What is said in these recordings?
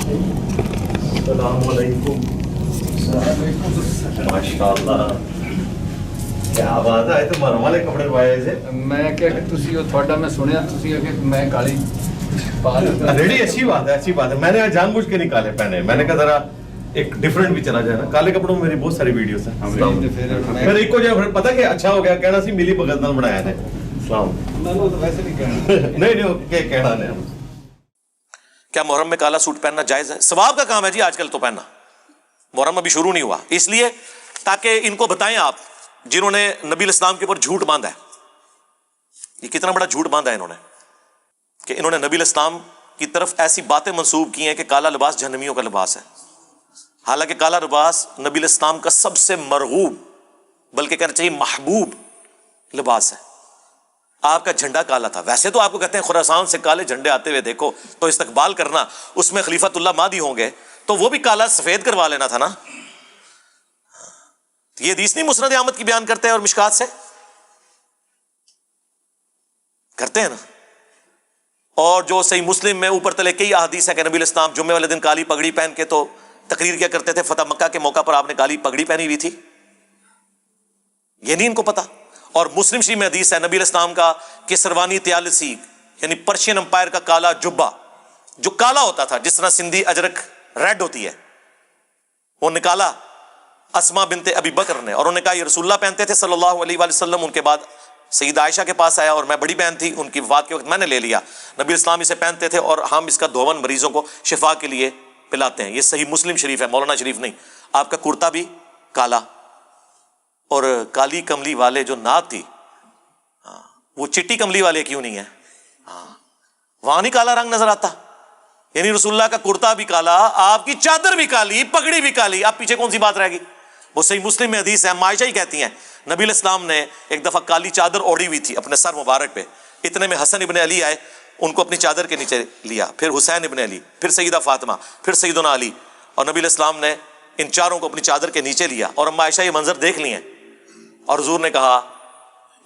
السلام علیکم. ماشاء اللہ کیا بات ہے. تو مرم والے کپڑے پائے تھے. میں کہ تسی تھوڑا میں سنیا تسی کہ میں کالی ریڈی. اچھی بات ہے, اچھی بات ہے. میں نے جان بوجھ کے نکالے پہنے. میں نے کہا ذرا ایک ڈفرنٹ بھی چلا جائے نا. کالے کپڑوں میں میری بہت ساری ویڈیوز ہیں. پھر ایک کو جو پتا کہ اچھا ہو گیا کہنا سی ملی بغل نال بنایا نے. السلام ویسے نہیں کہنا. نہیں کہ کہنا نہیں. کیا محرم میں کالا سوٹ پہننا جائز ہے؟ ثواب کا کام ہے جی آج کل تو پہننا. محرم ابھی شروع نہیں ہوا, اس لیے تاکہ ان کو بتائیں آپ جنہوں نے نبی الاسلام کے اوپر جھوٹ باندھا ہے. یہ کتنا بڑا جھوٹ باندھا ہے انہوں نے, کہ انہوں نے نبی الاسلام کی طرف ایسی باتیں منسوب کی ہیں کہ کالا لباس جہنمیوں کا لباس ہے. حالانکہ کالا لباس نبی الاسلام کا سب سے مرغوب, بلکہ کہنا چاہیے محبوب لباس ہے. آپ کا جھنڈا کالا تھا. ویسے تو آپ کو کہتے ہیں خراسان سے کالے جھنڈے آتے ہوئے دیکھو تو استقبال کرنا, اس میں خلیفۃ اللہ مہدی ہوں گے تو وہ بھی کالا سفید کروا لینا تھا نا. یہ حدیث نہیں مسند احمد کی بیان کرتے ہیں اور مشکات سے کرتے ہیں نا. اور جو صحیح مسلم میں اوپر تلے کئی احادیث ہے کہ نبی الاسلام جمعے والے دن کالی پگڑی پہن کے تو تقریر کیا کرتے تھے. فتح مکہ کے موقع پر آپ نے کالی پگڑی پہنی ہوئی تھی, یہ نہیں ان کو پتا. اور مسلم شریف میں حدیث ہے نبی الاسلام کا کسروانی تیالسی یعنی پرشین امپائر کا کالا جبہ جو کالا ہوتا تھا جس طرح سندھی اجرک ریڈ ہوتی ہے, وہ نکالا اسما بنت ابی بکر نے, اور انہوں نے کہا یہ رسول اللہ پہنتے تھے صلی اللہ علیہ وآلہ وسلم. ان کے بعد سیدہ عائشہ کے پاس آیا اور میں بڑی بہن تھی, ان کی وفات کے وقت میں نے لے لیا. نبی اسلام اسے پہنتے تھے اور ہم اس کا دھون مریضوں کو شفا کے لیے پلاتے ہیں. یہ صحیح مسلم شریف ہے, مولانا شریف نہیں. آپ کا کرتا بھی کالا, اور کالی کملی والے جو نعت تھی وہ چٹی کملی والے کیوں نہیں ہے؟ وہاں نہیں کالا رنگ نظر آتا. یعنی رسول اللہ کا کرتا بھی کالا, آپ کی چادر بھی کالی, پگڑی بھی کالی. آپ پیچھے کون سی بات رہ گئی؟ وہ صحیح مسلم میں حدیث ہے, عائشہ ہی کہتی ہیں نبی الاسلام نے ایک دفعہ کالی چادر اوڑھی ہوئی تھی اپنے سر مبارک پہ. اتنے میں حسن ابن علی آئے, ان کو اپنی چادر کے نیچے لیا, پھر حسین ابن علی, پھر سیدہ فاطمہ, پھر سیدنا علی, اور نبی الاسلام نے ان چاروں کو اپنی چادر کے نیچے لیا. اور اما عائشہ یہ منظر دیکھ لی ہیں, اور حضور نے کہا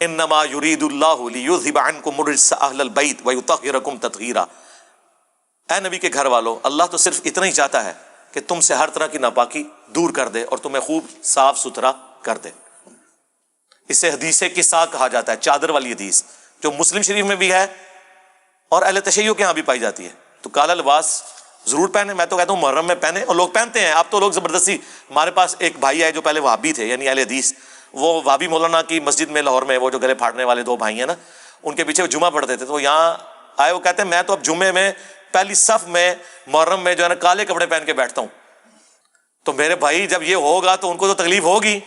انما یرید اللہ لیذھب عنکم الرجس اہل البیت ویطہرکم تطہیرا. اے نبی کے گھر والو, اللہ تو صرف اتنا ہی چاہتا ہے کہ تم سے ہر طرح کی ناپاکی دور کر دے اور تمہیں خوب صاف ستھرا کر دے. اسے حدیث قصہ کہا جاتا ہے, چادر والی حدیث جو مسلم شریف میں بھی ہے اور اہل تشیع کے ہاں بھی پائی جاتی ہے. تو کالا لباس ضرور پہنے. میں تو کہتا ہوں محرم میں پہنے, اور لوگ پہنتے ہیں. اب تو لوگ زبردستی, ہمارے پاس ایک بھائی ہے جو پہلے وہابی تھے یعنی اہل حدیث, وہ وہابی مولانا کی مسجد میں لاہور میں, وہ جو گلے پھاڑنے والے دو بھائی ہیں نا, ان کے پیچھے جمعہ پڑھتے تھے. تو وہ یہاں آئے, وہ کہتے ہیں میں تو اب جمعے میں پہلی صف میں محرم میں جو ہے نا کالے کپڑے پہن کے بیٹھتا ہوں. تو میرے بھائی جب یہ ہوگا تو ان کو تو تکلیف ہوگی,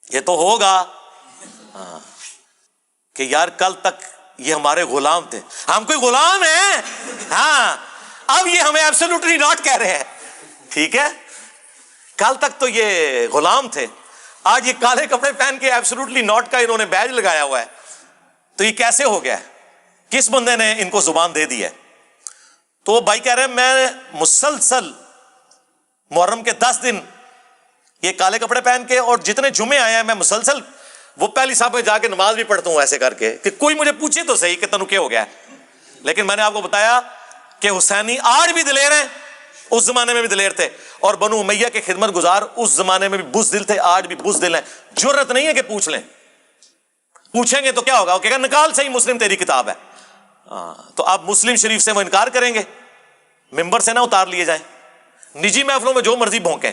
یہ تو ہوگا کہ یار کل تک یہ ہمارے غلام تھے, ہم کوئی غلام ہیں, ہاں اب یہ ہمیں ایبسولوٹلی ناٹ کہہ رہے ہیں, ٹھیک ہے, کل تک تو یہ غلام تھے, آج یہ کالے کپڑے پہن کے ایبسولوٹلی ناٹ کا انہوں نے بیج لگایا ہوا ہے. تو یہ کیسے ہو گیا؟ کس بندے نے ان کو زبان دے دی ہے؟ تو وہ بھائی کہہ رہے ہیں میں مسلسل محرم کے 10 دن یہ کالے کپڑے پہن کے, اور جتنے جمعے آئے ہیں میں مسلسل وہ پہلی صاحب میں جا کے نماز بھی پڑھتا ہوں ایسے کر کے کہ کوئی مجھے پوچھے تو صحیح کہ تنو کیا ہو گیا ہے. لیکن میں نے آپ کو بتایا کہ حسینی آج بھی دلیر ہیں, اس زمانے میں بھی دلیر تھے, اور بنو امیہ کے خدمت گزار اس زمانے میں بھی بزدل تھے, آج بھی بزدل ہیں. جرت نہیں ہے کہ پوچھ لیں, پوچھیں گے تو کیا ہوگا, وہ کہے گا نکال صحیح مسلم تیری کتاب ہے. تو آپ مسلم شریف سے وہ انکار کریں گے, ممبر سے نہ اتار لیے جائیں. نجی محفلوں میں جو مرضی بھونکیں,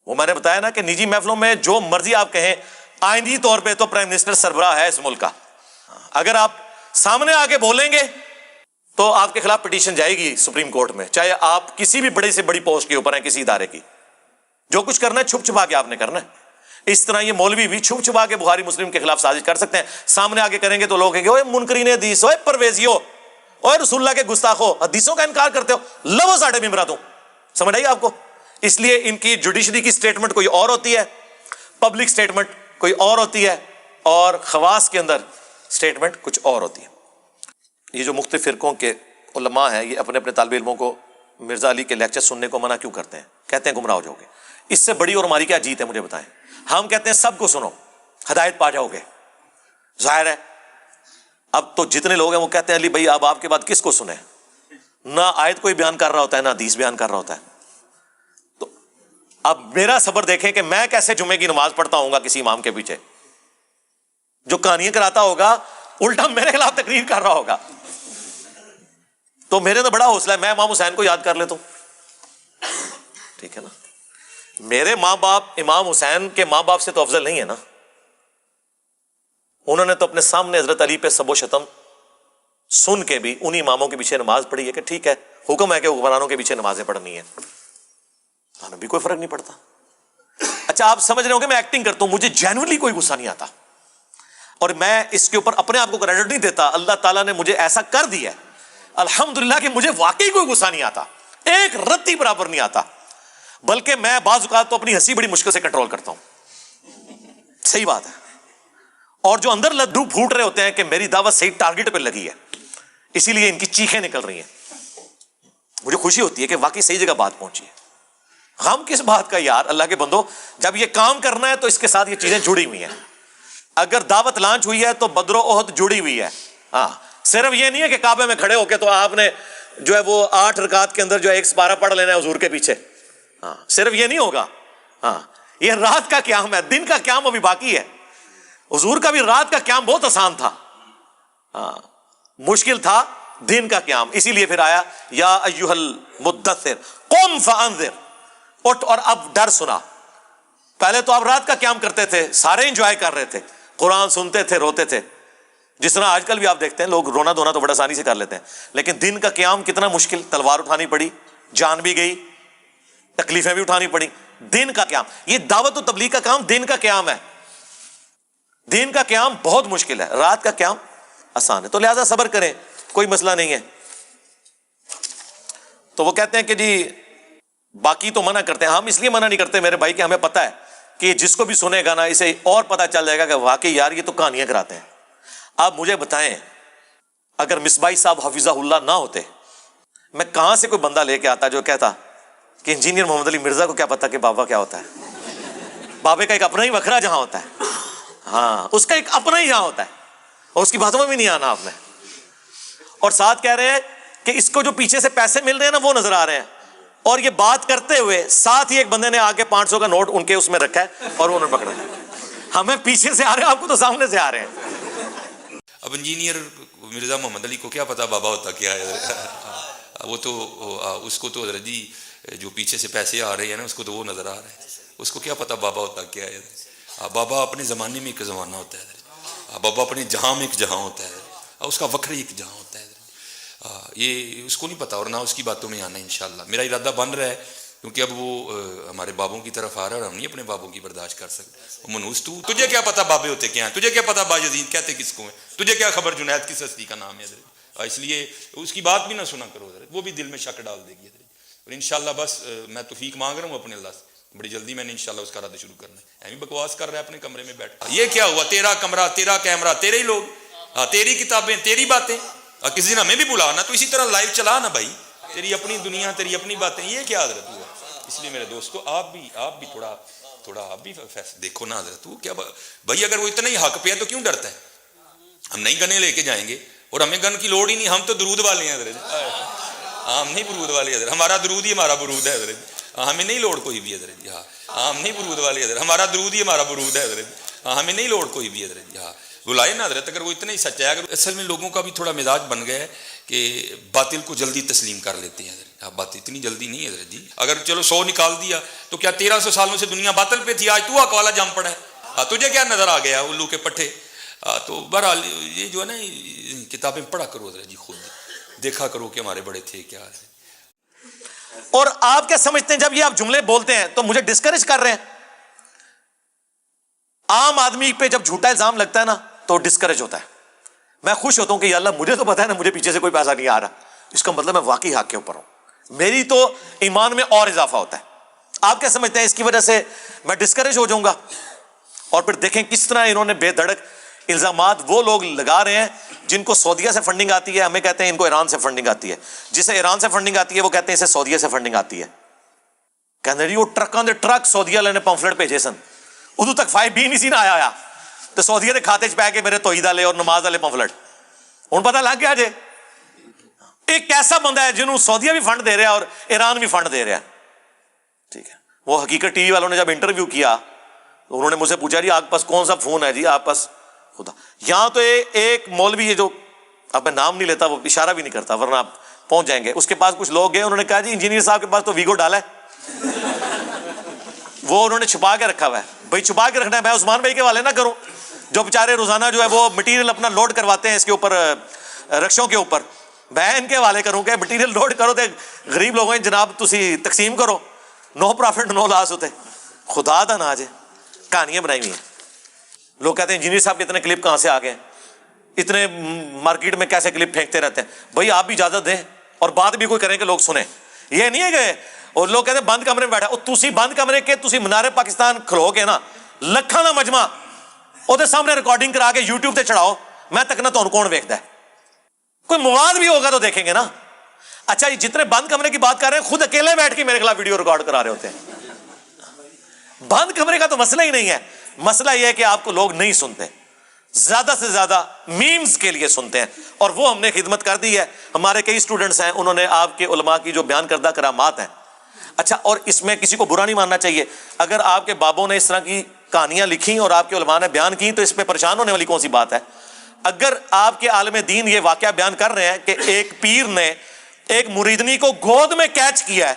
وہ میں نے بتایا نا کہ نجی محفلوں میں جو مرضی آپ کہیں, آئندی طور پہ تو پرائم منسٹر سربراہ ہے اس ملک کا. اگر آپ سامنے آ کے بولیں گے تو آپ کے خلاف پٹیشن جائے گی سپریم کورٹ میں, چاہے آپ کسی بھی بڑی سے بڑی پوسٹ کے اوپر ہیں کسی ادارے کی. جو کچھ کرنا ہے چھپ چھپا کے آپ نے کرنا ہے. اس طرح یہ مولوی بھی چھپ چھپا کے بخاری مسلم کے خلاف سازش کر سکتے ہیں. سامنے آگے کریں گے تو لوگ کہیں گے اوے منکرین حدیث, اوے پرویزیو, اوے رسول اللہ کے گستاخو, حدیثوں کا انکار کرتے ہو, لو ساڑھے ممبرا تو. سمجھ آئی آپ کو؟ اس لیے ان کی جوڈیشری کی سٹیٹمنٹ کوئی اور ہوتی ہے, پبلک سٹیٹمنٹ کوئی اور ہوتی ہے, اور خواص کے اندر سٹیٹمنٹ کچھ اور ہوتی ہے. یہ جو مختلف فرقوں کے علماء ہیں, یہ اپنے اپنے طالب علموں کو مرزا علی کے لیکچر سننے کو منع کیوں کرتے ہیں؟ کہتے ہیں گمراہ ہو جاؤ گے. اس سے بڑی اور ہماری کیا جیت ہے مجھے بتائیں؟ ہم کہتے ہیں سب کو سنو, ہدایت پا جاؤ گے. ظاہر ہے اب تو جتنے لوگ ہیں وہ کہتے ہیں علی بھائی اب آپ کے بعد کس کو سنیں, نہ آیت کوئی بیان کر رہا ہوتا ہے نہ حدیث بیان کر رہا ہوتا ہے. تو اب میرا صبر دیکھیں کہ میں کیسے جمعے کی نماز پڑھتا ہوں گا کسی امام کے پیچھے جو کہانیاں کراتا ہوگا, الٹا میرے خلاف تقریر کر رہا ہوگا. تو میرے تو بڑا حوصلہ ہے, میں امام حسین کو یاد کر لیتا ہوں, ٹھیک ہے نا. میرے ماں باپ امام حسین کے ماں باپ سے تو افضل نہیں ہے نا. انہوں نے تو اپنے سامنے حضرت علی پہ سب و شتم سن کے بھی انہی اماموں کے پیچھے نماز پڑھی ہے کہ ٹھیک ہے, حکم ہے کہ حکمرانوں کے پیچھے نمازیں پڑھنی ہے, ہمیں بھی کوئی فرق نہیں پڑتا. اچھا آپ سمجھ رہے ہو کہ میں ایکٹنگ کرتا ہوں, مجھے جینوئنلی کوئی غصہ نہیں آتا, اور میں اس کے اوپر اپنے آپ کو کریڈٹ نہیں دیتا. اللہ تعالیٰ نے مجھے ایسا کر دیا ہے الحمدللہ کہ مجھے واقعی کوئی غصہ نہیں آتا, ایک رتی برابر نہیں آتا. بلکہ میں بعض اوقات تو اپنی ہنسی بڑی مشکل سے کنٹرول کرتا ہوں, صحیح بات ہے. اور جو اندر لڈو پھوٹ رہے ہوتے ہیں کہ میری دعوت صحیح ٹارگٹ پہ لگی ہے, اسی لیے ان کی چیخیں نکل رہی ہیں, مجھے خوشی ہوتی ہے کہ واقعی صحیح جگہ بات پہنچی ہے. غم کس بات کا یار, اللہ کے بندو, جب یہ کام کرنا ہے تو اس کے ساتھ یہ چیزیں جڑی ہوئی ہیں. اگر دعوت لانچ ہوئی ہے تو بدر و احد جڑی ہوئی ہے. ہاں, صرف یہ نہیں ہے کہ کعبے میں کھڑے ہو کے تو آپ نے جو ہے وہ 8 رکعت کے اندر جو ہے ایک سپارہ پڑھ لینا ہے حضور کے پیچھے. ہاں, صرف یہ نہیں ہوگا. ہاں, یہ رات کا قیام ہے, دن کا قیام ابھی باقی ہے. حضور کا بھی رات کا قیام بہت آسان تھا, ہاں مشکل تھا دن کا قیام. اسی لیے پھر آیا یا ایھا المدثر قم فانذر, اٹھ اور اب ڈر سنا. پہلے تو آپ رات کا قیام کرتے تھے, سارے انجوائے کر رہے تھے, قرآن سنتے تھے, روتے تھے, جس طرح آج کل بھی آپ دیکھتے ہیں لوگ رونا دھونا تو بڑا آسانی سے کر لیتے ہیں. لیکن دن کا قیام کتنا مشکل, تلوار اٹھانی پڑی, جان بھی گئی, تکلیفیں بھی اٹھانی پڑی. دن کا قیام, یہ دعوت و تبلیغ کا کام دن کا قیام ہے. دن کا قیام بہت مشکل ہے, رات کا قیام آسان ہے. تو لہذا صبر کریں, کوئی مسئلہ نہیں ہے. تو وہ کہتے ہیں کہ جی باقی تو منع کرتے ہیں. ہم اس لیے منع نہیں کرتے میرے بھائی کہ ہمیں پتہ ہے کہ جس کو بھی سنے گا نا اسے اور پتہ چل جائے گا کہ واقعی یار یہ تو کہانیاں کراتے ہیں. آپ مجھے بتائیں اگر مصباحی صاحب حفظہ اللہ نہ ہوتے, میں کہاں سے کوئی بندہ لے کے آتا جو کہتا کہ انجینئر محمد علی مرزا کو کیا پتا کہ بابا کیا ہوتا ہے. بابے کا ایک اپنا ہی وکھرا جہاں ہوتا ہے, ہاں اس کا ایک اپنا ہی جہاں ہوتا ہے, اور اس کی باتوں میں بھی نہیں آنا آپ نے. اور ساتھ کہہ رہے ہیں کہ اس کو جو پیچھے سے پیسے مل رہے ہیں نا وہ نظر آ رہے ہیں, اور یہ بات کرتے ہوئے ساتھ ہی ایک بندے نے آگے 500 کا نوٹ ان کے اس میں رکھا ہے اور انہوں نے پکڑا. ہمیں پیچھے سے آ رہے ہیں, آپ کو تو سامنے سے آ رہے ہیں. اب انجینئر مرزا محمد علی کو کیا پتا بابا ہوتا کیا ہے, وہ تو اس کو تو حضرت جی جو پیچھے سے پیسے آ رہے ہیں نا اس کو تو وہ نظر آ رہے ہیں, اس کو کیا پتا بابا ہوتا کیا ہے. بابا اپنے زمانے میں ایک زمانہ ہوتا ہے, بابا اپنے جہاں میں ایک جہاں ہوتا ہے, اس کا وکھرا ایک جہاں ہوتا ہے. یہ اس کو نہیں پتا اور نہ اس کی باتوں میں آنا. انشاءاللہ میرا ارادہ بن رہا ہے کیونکہ اب وہ ہمارے بابوں کی طرف آ رہا ہے اور ہم نہیں اپنے بابوں کی برداشت کر سکتے. منوس تجھے کیا پتا بابے ہوتے کیا ہیں, تجھے کیا پتا باجزید کہتے کس کو ہیں, تجھے کیا خبر جنید کس ہستی کا نام ہے. اس لیے اس کی بات بھی نہ سنا کرو, وہ بھی دل میں شک ڈال دے گی. اور انشاءاللہ بس میں توفیق مانگ رہا ہوں اپنے اللہ سے, بڑی جلدی میں نے انشاءاللہ اس کا ارادہ شروع کرنا ہے. ایویں بکواس کر رہا ہے اپنے کمرے میں بیٹھ, یہ کیا ہوا, تیرا کمرہ, تیرا کیمرہ, تیرے ہی لوگ, تیری کتابیں, تیری باتیں, کسی دن ہمیں بھی بلانا تو اسی طرح لائیو چلا نا بھائی, تیری اپنی دنیا, تیری اپنی باتیں, یہ کیا حضرت ہوا. اس لیے میرے دوستو آپ بھی تھوڑا آپ بھی دیکھو نا حضرت, وہ کیا بھائی اگر وہ اتنا ہی حق پہ ہے تو کیوں ڈرتا ہے. ہم نہیں گنے لے کے جائیں گے اور ہمیں گن کی لوڑ ہی نہیں, ہم تو درود والے ہیں حضرت, ہم نہیں برود والے حضرت, ہمارا درود ہی ہمارا برود ہے حضرت, ہمیں نہیں لوڑ کوئی بھی حضرت. ہم نہیں برود والے حضرت, ہمارا درود ہی ہمارا برود ہے حضرت, ہمیں نہیں لوڑ کوئی بھی حضرت. بلائے نا حضرت, اگر وہ اتنا ہی سچا ہے. اگر اصل میں لوگوں کا بھی تھوڑا مزاج بن گیا ہے کہ باطل کو جلدی تسلیم کر لیتے ہیں حضرت. بات اتنی جلدی نہیں حضرت جی, اگر چلو 100 نکال دیا تو کیا 1300 سالوں سے دنیا باطل پہ تھی, آج تو اکوالا جم پڑا ہے, تجھے کیا نظر آ گیا الو کے پٹھے. تو بہرحال یہ جو ہے نا کتابیں پڑھا کرو حضرت جی, خود دیکھا کرو کہ ہمارے بڑے تھے کیا ہے. اور آپ کیا سمجھتے ہیں جب یہ آپ جملے بولتے ہیں تو مجھے ڈسکریج کر رہے ہیں. عام آدمی پہ جب جھوٹا الزام لگتا ہے نا تو ڈسکریج ہوتا ہے. میں خوش ہوتا ہوں کہ یا اللہ مجھے تو پتا ہے نا مجھے پیچھے سے کوئی پیسہ نہیں آ رہا, اس کا مطلب میں واقعی حق کے اوپر ہوں, میری تو ایمان میں اور اضافہ ہوتا ہے. آپ کیا سمجھتے ہیں اس کی وجہ سے میں ڈسکریج ہو جاؤں گا؟ اور پھر دیکھیں کس طرح انہوں نے بے دھڑک الزامات وہ لوگ لگا رہے ہیں جن کو سعودیہ سے فنڈنگ آتی ہے. ہمیں کہتے ہیں ان کو ایران سے فنڈنگ آتی ہے, جسے ایران سے فنڈنگ آتی ہے وہ کہتے ہیں اسے سعودیہ سے فنڈنگ آتی ہے. کہتے ہیں وہ ٹرکاں دے ٹرک سعودیہ والے نے پمفلٹ بھیجے سن, ادو تک 5 بھی نہیں سی نہ آیا تو سعودیہ کے کھاتے چ پہ کے میرے توحید والے اور نماز والے پمفلٹ ہوں پتہ لگ گیا جے. ایک ایسا بندہ ہے جنہوں سعودیہ بھی فنڈ دے رہا ہے اور ایران بھی فنڈ دے رہا ہے. ٹھیک ہے, وہ حقیقت ٹی وی والوں نے جب انٹرویو کیا تو انہوں نے مجھ سے پوچھا جی آپ پاس کون سا فون ہے جی آپ پاس, خدا یہاں تو ایک مولوی ہے جو اب میں نام نہیں لیتا, وہ اشارہ بھی نہیں کرتا ورنہ آپ پہنچ جائیں گے, اس کے پاس کچھ لوگ گئے, انہوں نے کہا جی انجینئر صاحب کے پاس تو ویگو ڈالا ہے, وہ انہوں نے چھپا کے رکھا ہوا ہے. بھائی چھپا کے رکھنا ہے, میں عثمان بھائی کے والے نہ کروں جو بیچارے روزانہ جو ہے وہ مٹیریل اپنا لوڈ کرواتے ہیں اس کے اوپر رکشوں کے اوپر, میں ان کے والے کروں کہ مٹیریل لوڈ کرو تو غریب لوگوں جناب تسی تقسیم کرو, نو پروفٹ نو لاس ہوتے. خدا دا ناج ہے, کہانیاں بنائی ہوئی ہیں. لوگ کہتے ہیں انجینئر صاحب کے اتنے کلپ کہاں سے آ گئے, اتنے مارکیٹ میں کیسے کلپ پھینکتے رہتے ہیں. بھائی آپ بھی اجازت دیں اور بات بھی کوئی کریں کہ لوگ سنیں. یہ نہیں ہے کہ اور لوگ کہتے ہیں بند کمرے میں بیٹھا, اور تسی بند کمرے کے تسی منارے پاکستان کھلو کے نا لکھاں دا مجمع وہ سامنے ریکارڈنگ کرا کے یوٹیوب تے چڑھاؤ, میں تک نہ تو کون ویکھدا ہے, کوئی مواد بھی ہوگا تو دیکھیں گے نا. اچھا یہ جتنے بند کمرے کی بات کر رہے ہیں خود اکیلے بیٹھ کے میرے خلاف ویڈیو ریکارڈ کرا رہے ہوتے ہیں. بند کمرے کا تو مسئلہ ہی نہیں ہے, مسئلہ یہ ہے کہ آپ کو لوگ نہیں سنتے, زیادہ سے زیادہ میمز کے لیے سنتے ہیں, اور وہ ہم نے خدمت کر دی ہے. ہمارے کئی اسٹوڈنٹس ہیں, انہوں نے آپ کے علماء کی جو بیان کردہ کرامات ہیں. اچھا, اور اس میں کسی کو برا نہیں ماننا چاہیے, اگر آپ کے بابوں نے اس طرح کی کہانیاں لکھی اور آپ کے علماء نے بیان کی تو اس پہ پریشان ہونے والی کون سی بات ہے. اگر آپ کے عالم دین یہ واقعہ بیان کر رہے ہیں کہ ایک پیر نے ایک مریدنی کو گود میں کیچ کیا ہے,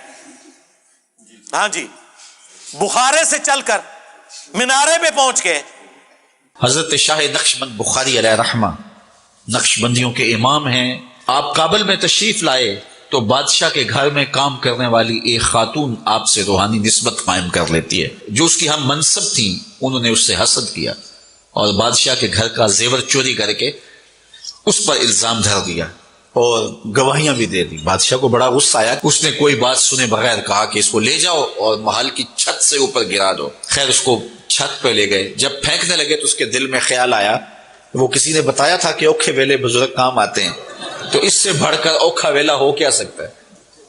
ہاں جی, بخارے سے چل کر مینارے پہ پہنچ کے. حضرت شاہ نقشبند بخاری علیہ رحمہ نقش بندیوں کے امام ہیں. آپ کابل میں تشریف لائے تو بادشاہ کے گھر میں کام کرنے والی ایک خاتون آپ سے روحانی نسبت قائم کر لیتی ہے. جو اس کی ہم منصب تھیں انہوں نے اس سے حسد کیا اور بادشاہ کے گھر کا زیور چوری کر کے اس پر الزام دھر دیا اور گواہیاں بھی دے دی. بادشاہ کو بڑا غصہ آیا, اس نے کوئی بات سنے بغیر کہا کہ اس کو لے جاؤ اور محل کی چھت سے اوپر گرا دو. خیر اس کو چھت پہ لے گئے, جب پھینکنے لگے تو اس کے دل میں خیال آیا, وہ کسی نے بتایا تھا کہ اوکھے ویلے بزرگ کام آتے ہیں, تو اس سے بڑھ کر اوکھا ویلا ہو کیا سکتا ہے.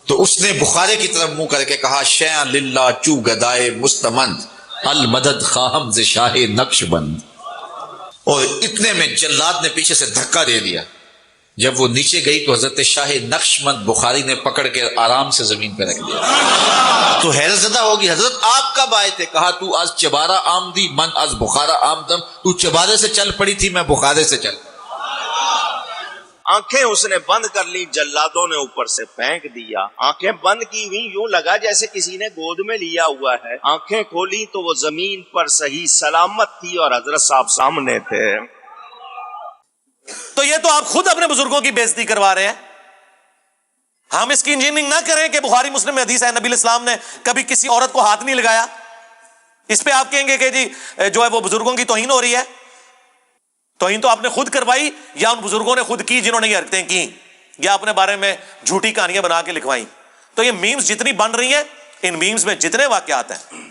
تو اس نے بخارے کی طرف منہ کر کے کہا, شیئا للہ چو گدائے مستمند المدد خواہم ز شاہ نقش بند. اور اتنے میں جلاد نے پیچھے سے دھکا دے دیا. جب وہ نیچے گئی تو حضرت شاہ نقشبند بخاری نے پکڑ کے آرام سے زمین پہ رکھ دیا. تو حیرت زدہ ہوگی, حضرت آپ کب آئے تھے؟ کہا تو از چبارہ آمدی من از بخارا آمدم. تو چبارے سے چل پڑی تھی, میں بخارے سے چل. آنکھیں اس نے بند کر لی, جلادوں نے اوپر سے پھینک دیا. آنکھیں بند کی ہوئی یوں لگا جیسے کسی نے گود میں لیا ہوا ہے. آنکھیں کھولی تو وہ زمین پر صحیح سلامت تھی اور حضرت صاحب سامنے تھے. تو یہ تو آپ خود اپنے بزرگوں کی بے عزتی کروا رہے ہیں. ہم اس کی انجینئرنگ نہ کریں کہ بخاری مسلم میں حدیث ہے نبی الاسلام نے کبھی کسی عورت کو ہاتھ نہیں لگایا. اس پہ آپ کہیں گے کہ جی جو ہے وہ بزرگوں کی توہین ہو رہی ہے. توہین تو آپ نے خود کروائی یا ان بزرگوں نے خود کی جنہوں نے یہ حرکتیں کی, یا اپنے بارے میں جھوٹی کہانیاں بنا کے لکھوائیں. تو یہ میمز جتنی بن رہی ہیں, ان میمز میں جتنے واقعات ہیں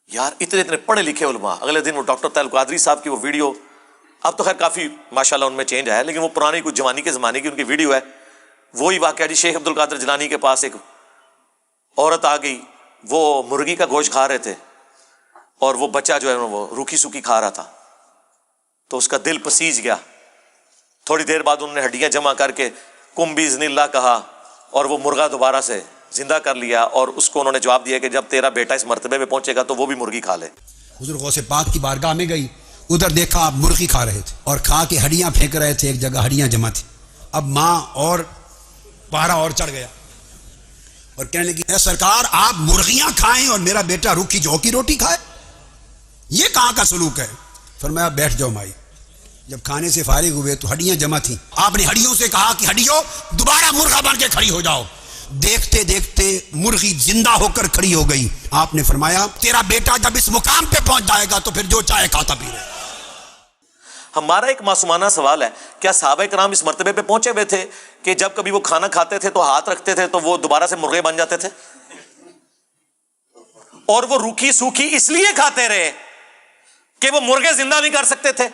یار, اتنے پڑھے لکھے علماء. اگلے دن وہ ڈاکٹر طاہر القادری صاحب کی وہ ویڈیو, اب تو خیر کافی ماشاءاللہ ان میں چینج ہے, لیکن وہ پرانی کچھ جوانی کے زمانے کی ان کی ویڈیو ہے. وہی واقعہ جی, شیخ عبد القادر جیلانی کے پاس ایک عورت آ گئی, وہ مرغی کا گوشت کھا رہے تھے اور وہ بچہ جو ہے وہ روکھی سوکھی کھا رہا تھا, تو اس کا دل پسیج گیا. تھوڑی دیر بعد انہوں نے ہڈیاں جمع کر کے کم باذن اللہ کہا اور وہ مرغا دوبارہ سے زندہ کر لیا, اور اس کو انہوں نے جواب دیا کہ جب تیرا بیٹا اس مرتبے پہ پہنچے گا تو وہ بھی مرغی کھا لے. حضور غوث پاک کی بارگاہ میں گئی, ادھر دیکھا آپ مرغی کھا رہے تھے اور کھا کے ہڈیاں پھینک رہے تھے, ایک جگہ ہڈیاں جمع تھی. اب ماں اور پارا اور چڑھ گیا اور کہنے لگی, اے سرکار آپ مرغیاں کھائیں اور میرا بیٹا روکھی جو کی روٹی کھائے, یہ کہاں کا سلوک ہے؟ فرمایا بیٹھ جاؤ مائی. جب کھانے سے فارغ ہوئے تو ہڈیاں جمع تھیں. آپ نے ہڈیوں سے کہا کہ ہڈیوں دوبارہ مرغا بن کے کھڑی ہو جاؤ. دیکھتے دیکھتے مرغی زندہ ہو کر کھڑی ہو گئی. آپ نے فرمایا تیرا بیٹا جب اس مقام پہ پہنچ جائے گا تو پھر جو چاہے کھاتا پی رہے. ہمارا ایک معصومانہ سوال ہے, کیا صحابہ کرام اس مرتبے پہ پہنچے ہوئے تھے کہ جب کبھی وہ کھانا کھاتے تھے تو ہاتھ رکھتے تھے تو وہ دوبارہ سے مرغے بن جاتے تھے, اور وہ روکھی سوکھی اس لیے کھاتے رہے کہ وہ مرغے زندہ نہیں کر سکتے تھے؟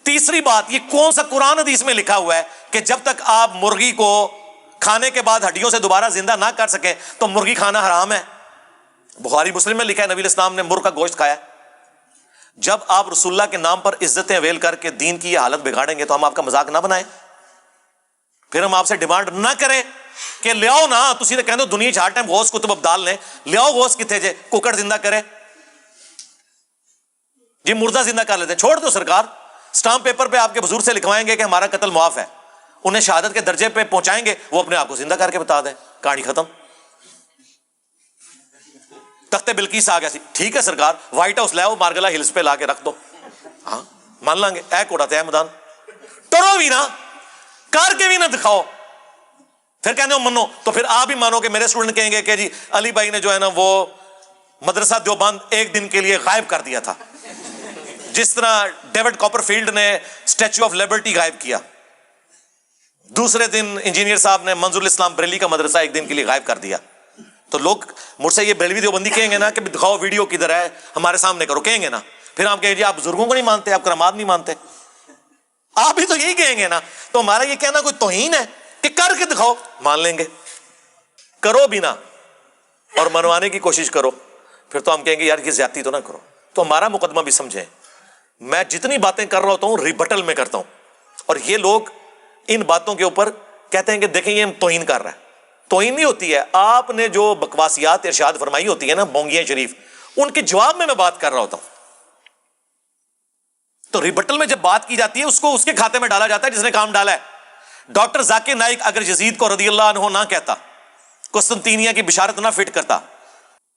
تیسری بات, یہ کون سا قرآن حدیث میں لکھا ہوا ہے کہ جب تک آپ مرغی کو کھانے کے بعد ہڈیوں سے دوبارہ زندہ نہ کر سکیں تو مرغی کھانا حرام ہے؟ بخاری مسلم میں لکھا ہے نبی الاسلام نے مرغ کا گوشت کھایا. جب آپ رسول اللہ کے نام پر عزتیں اویل کر کے دین کی یہ حالت بگاڑیں گے تو ہم آپ کا مذاق نہ بنائیں. پھر ہم آپ سے ڈیمانڈ نہ کریں کہ لے آؤ نا, تسی تے کہندے دنیا ہر ٹائم غوث کتب ابدال نے, لے آؤ غوث کتنے جے, ککڑ زندہ کرے جی, مردہ زندہ کر لیتے ہیں, چھوڑ دو سرکار. سٹامپ پیپر پہ آپ کے بزرگ سے لکھوائیں گے کہ ہمارا قتل معاف ہے, انہیں شہادت کے درجے پہ پہنچائیں گے, وہ اپنے آپ کو زندہ کر کے بتا دیں, کہانی ختم. تخت بلقیس آ گیا سی, ٹھیک ہے سرکار, وائٹ ہاؤس لے آؤ, مارگلا ہلز پہ لا کے رکھ دو, ہاں مان لیں گے. اے کوڑا تے میدان, ٹرو بھی نہ, کر کے بھی نہ دکھاؤ, پھر کہنے ہو منو, تو پھر آپ بھی مانو کہ میرے اسٹوڈنٹ کہیں گے کہ جی علی بھائی نے جو ہے نا وہ مدرسہ دیوبند ایک دن کے لیے غائب کر دیا تھا, جس طرح ڈیوڈ کاپر فیلڈ نے اسٹیچو آف لبرٹی غائب کیا. دوسرے دن انجینئر صاحب نے منظور الاسلام بریلی کا مدرسہ ایک دن کے لیے غائب کر دیا. تو لوگ مجھ سے یہ بریلوی دیوبندی کہیں گے نا کہ دکھاؤ ویڈیو کدھر ہے, ہمارے سامنے کرو, کہیں گے نا. پھر ہم کہیں گے جی آپ بزرگوں کو نہیں مانتے, آپ کرامات نہیں مانتے, آپ بھی تو یہی کہیں گے نا. تو ہمارا یہ کہنا کوئی توہین ہے کہ کر کے دکھاؤ, مان لیں گے. کرو بھی نہ اور منوانے کی کوشش کرو, پھر تو ہم کہیں گے یار یہ زیادتی تو نہ کرو. تو ہمارا مقدمہ بھی سمجھیں, میں جتنی باتیں کر رہا ہوتا ہوں ریبٹل میں کرتا ہوں, اور یہ لوگ ان باتوں کے اوپر کہتے ہیں کہ دیکھیں یہ توہین کر رہا ہے. توہین نہیں ہوتی ہے, آپ نے جو بکواسیات ارشاد فرمائی ہوتی ہے نا بونگیاں شریف, ان کے جواب میں بات کر رہا ہوتا ہوں. تو ریبٹل میں جب بات کی جاتی ہے اس کو اس کے کھاتے میں ڈالا جاتا ہے جس نے کام ڈالا ہے. ڈاکٹر ذاکر نائک اگر یزید کو رضی اللہ عنہ نہ کہتا, قسطنطینیہ کی بشارت نہ فٹ کرتا,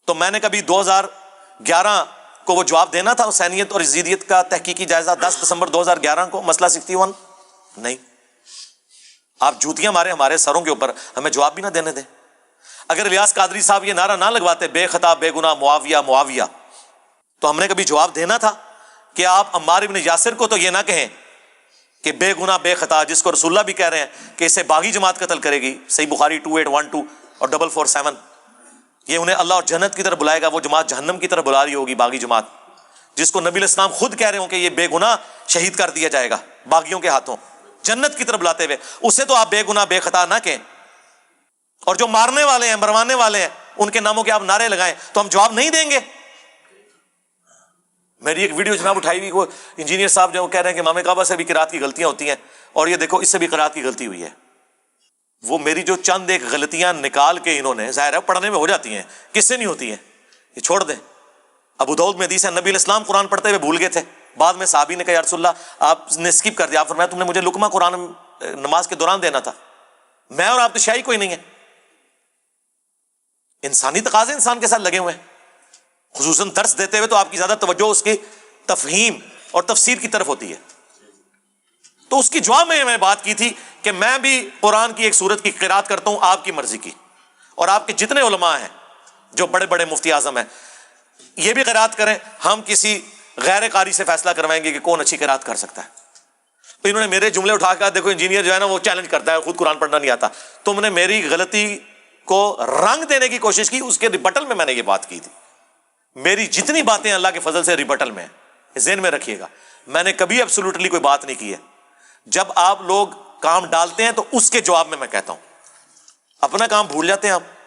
تو میں نے کبھی 2011 کو وہ جواب دینا تھا حسینیت اور یزیدیت کا تحقیقی جائزہ 10 دسمبر 2011 کو, مسئلہ 61 نہیں. آپ جوتیاں مارے ہمارے سروں کے اوپر, ہمیں جواب بھی نہ دینے دیں. اگر الیاس قادری صاحب یہ نعرہ نہ لگواتے بے خطا بے گناہ معاویہ معاویہ, تو ہم نے کبھی جواب دینا تھا کہ آپ عمار ابن یاسر کو تو یہ نہ کہیں کہ بے گناہ بے خطا, جس کو رسول اللہ بھی کہہ رہے ہیں کہ اسے باغی جماعت قتل کرے گی, صحیح بخاری 2812 اور 447, یہ انہیں اللہ اور جنت کی طرف بلائے گا, وہ جماعت جہنم کی طرف بلا رہی ہوگی, باغی جماعت, جس کو نبی علیہ السلام خود کہہ رہے ہوں کہ یہ بے گناہ شہید کر دیا جائے گا باغیوں کے ہاتھوں, جنت کی طرف بلاتے ہوئے. اسے تو آپ بے گناہ بے خطا نہ کہیں, اور جو مارنے والے ہیں مروانے والے ہیں ان کے ناموں کے آپ نعرے لگائیں, تو ہم جواب نہیں دیں گے. میری ایک ویڈیو جناب اٹھائی ہوئی, وہ انجینئر صاحب جو کہہ رہے ہیں کہ امام کعبہ سے بھی قرات کی غلطیاں ہوتی ہیں, اور یہ دیکھو اس سے بھی قرات کی غلطی ہوئی ہے. وہ میری جو چند ایک غلطیاں نکال کے انہوں نے, ظاہر ہے پڑھنے میں ہو جاتی ہیں, کس سے نہیں ہوتی ہیں, یہ چھوڑ دیں. ابو داؤد میں حدیث ہے نبی علیہ السلام قرآن پڑھتے ہوئے بھول گئے تھے, بعد میں صحابی نے کہا یا رسول اللہ آپ نے اسکپ کر دیا, آپ فرمایا تم نے مجھے لقمہ قرآن نماز کے دوران دینا تھا, میں اور آپ تو شاہی کوئی نہیں ہے. انسانی تقاضے انسان کے ساتھ لگے ہوئے ہیں, خصوصاً درس دیتے ہوئے تو آپ کی زیادہ توجہ اس کی تفہیم اور تفسیر کی طرف ہوتی ہے. تو اس کی جواب میں بات کی تھی کہ میں بھی قرآن کی ایک سورت کی قرات کرتا ہوں آپ کی مرضی کی, اور آپ کے جتنے علماء ہیں جو بڑے بڑے مفتی اعظم ہیں یہ بھی قرات کریں, ہم کسی غیر قاری سے فیصلہ کروائیں گے کہ کون اچھی قرات کر سکتا ہے. تو انہوں نے میرے جملے اٹھا کر, دیکھو انجینئر جو ہے نا وہ چیلنج کرتا ہے, خود قرآن پڑھنا نہیں آتا, تم نے میری غلطی کو رنگ دینے کی کوشش کی, اس کے ریبٹل میں نے یہ بات کی تھی. میری جتنی باتیں اللہ کے فضل سے ریبٹل میں ہیں, ذہن میں رکھیے گا, میں نے کبھی ایبسولوٹلی کوئی بات نہیں کی ہے. جب آپ لوگ کام ڈالتے ہیں تو اس کے جواب میں کہتا ہوں, اپنا کام بھول جاتے ہیں آپ.